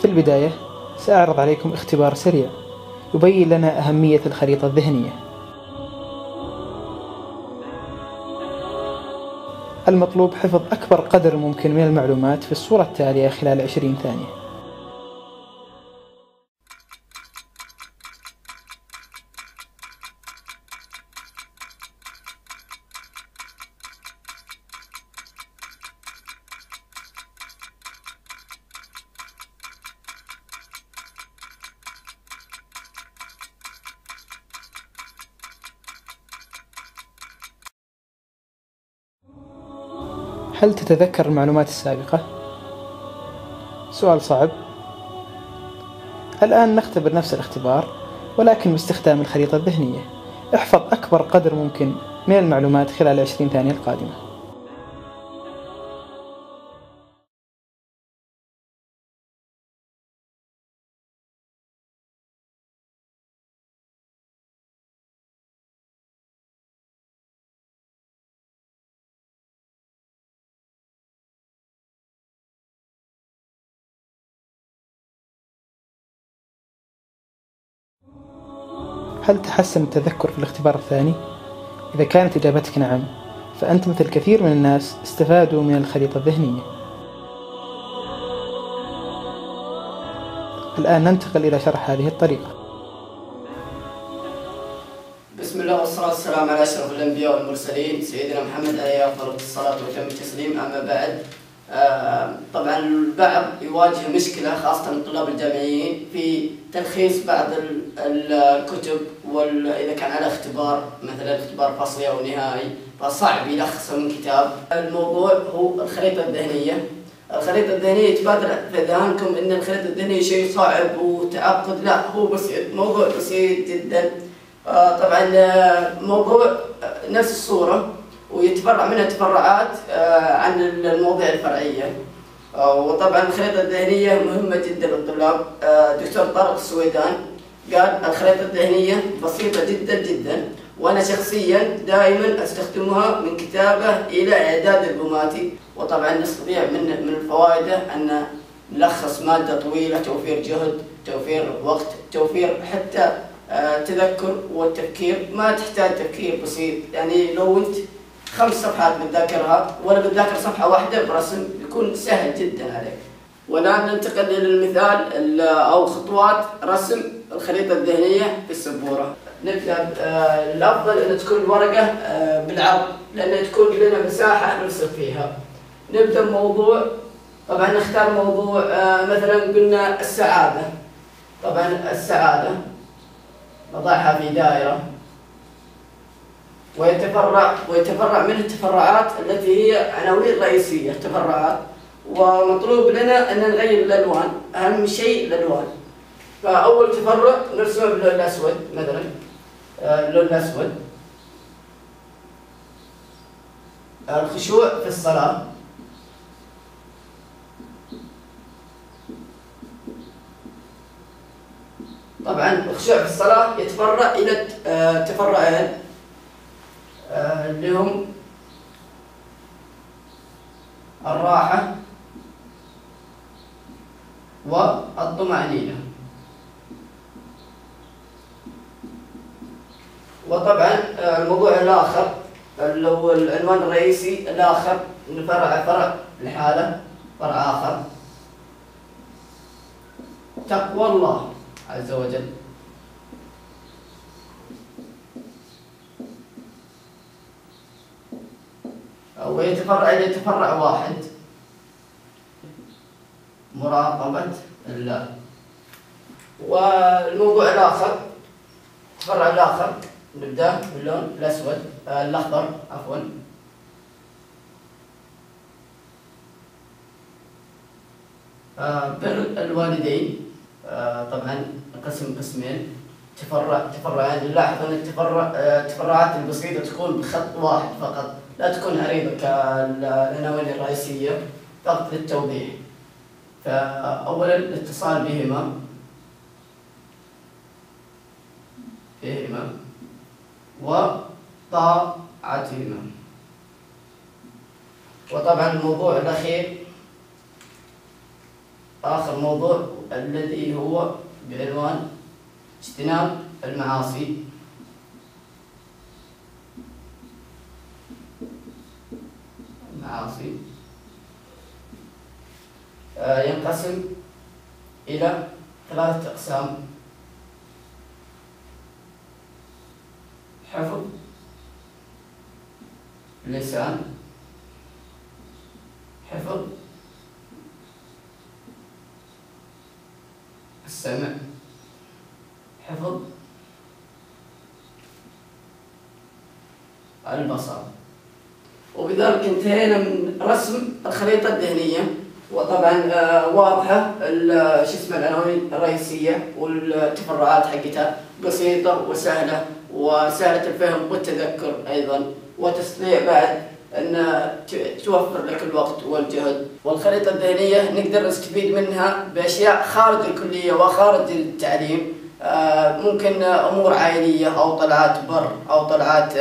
في البداية سأعرض عليكم اختبار سريع يبين لنا أهمية الخريطة الذهنية. المطلوب حفظ أكبر قدر ممكن من المعلومات في الصورة التالية خلال 20 ثانية. هل تتذكر المعلومات السابقة؟ سؤال صعب. الآن نختبر نفس الاختبار ولكن باستخدام الخريطة الذهنية. احفظ أكبر قدر ممكن من المعلومات خلال 20 ثانية القادمة. هل تحسن التذكر في الاختبار الثاني؟ إذا كانت إجابتك نعم، فأنت مثل كثير من الناس استفادوا من الخريطة الذهنية. الآن ننتقل إلى شرح هذه الطريقة. بسم الله والصلاة والسلام على أشرف الأنبياء والمرسلين سيدنا محمد عليه أفضل الصلاة وأتم التسليم. أما بعد، طبعا البعض يواجه مشكلة خاصة الطلاب الجامعيين في تلخيص بعض الكتب، وإذا كان على اختبار مثلا اختبار فصلي أو نهائي فصعب يلخصه من كتاب. الموضوع هو الخريطة الذهنية. الخريطة الذهنية تبادر في ذهنكم أن الخريطة الذهنية شيء صعب وتعقد، لا، هو بسيط، موضوع بسيط جدا. طبعا موضوع نفس الصورة ويتفرع منها تفرعات عن المواضيع الفرعية. وطبعا الخريطة الذهنية مهمة جدا للطلاب. دكتور طارق السويدان قال الخريطة الذهنية بسيطة جدا جدا، وأنا شخصيا دائما أستخدمها من كتابة إلى إعداد البوماتي. وطبعا نستطيع من الفوائد أن نلخص مادة طويلة، توفير جهد، توفير وقت، توفير حتى تذكر والتفكير. ما تحتاج تفكير بسيط، يعني لو أنت 5 صفحات بتذاكرها ولا بتذاكر صفحة واحدة برسم يكون سهل جدا عليك. والآن ننتقل إلى المثال أو خطوات رسم الخريطة الذهنية في السبورة. نبدأ. الأفضل أن تكون الورقة بالعرض لأن تكون لنا مساحة نرسم فيها. نبدأ بموضوع، طبعا نختار موضوع مثلا قلنا السعادة. طبعا السعادة نضعها في دائرة ويتفرع منه التفرعات التي هي عناوين رئيسية، تفرعات. ومطلوب لنا أن نغير الألوان، أهم شيء الألوان. فأول تفرع نرسمه باللون الأسود مثلا، اللون الأسود. الخشوع في الصلاة. طبعا الخشوع في الصلاة يتفرع إلى تفرعين اللي هم الراحة والطمأنينة. وطبعا الموضوع الآخر اللي هو العنوان الرئيسي الآخر نفرع فرع لحالة، فرع آخر تقوى الله عز وجل. ويتفرع إلى تفرع واحد مراقبة الله. والموضوع الآخر، التفرع الآخر نبدأ باللون الأسود الأخضر عفوا. بر الوالدين. طبعا قسم قسمين، تفرعين. نلاحظ أن التفرعات البسيطة تكون بخط واحد فقط، لا تكون عريضة كالعناوين الرئيسية، فقط للتوضيح. فأولا الاتصال بهما وطاعتهما. وطبعا الموضوع الأخير آخر موضوع الذي هو بعنوان اجتناب المعاصي. ينقسم إلى 3 أقسام: حفظ اللسان، حفظ السمع، حفظ البصر. وبذلك انتهينا من رسم الخريطة الذهنية، وطبعا واضحة العناوين الرئيسية والتفرعات حقتها بسيطة وسهلة وسهلة الفهم والتذكر أيضا، وتستطيع بعد أن توفر لك الوقت والجهد. والخريطة الذهنية نقدر نستفيد منها بأشياء خارج الكلية وخارج التعليم، ممكن أمور عائلية أو طلعات بر أو طلعات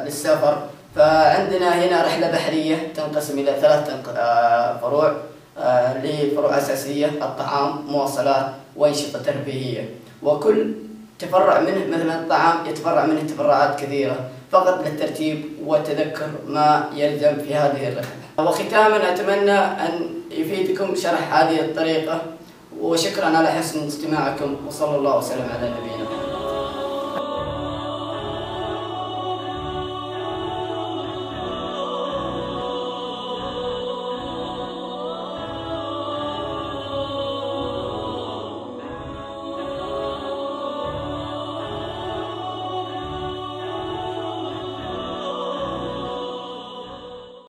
للسفر. فعندنا هنا رحلة بحرية تنقسم إلى 3 فروع، لفروع أساسية: الطعام، مواصلات، وأنشطة ترفيهية. وكل تفرع منه مثلا الطعام يتفرع منه تفرعات كثيرة، فقط للترتيب وتذكر ما يلزم في هذه الرحلة. وختاما أتمنى أن يفيدكم شرح هذه الطريقة، وشكرا على حسن استماعكم، وصلى الله وسلم على نبينا.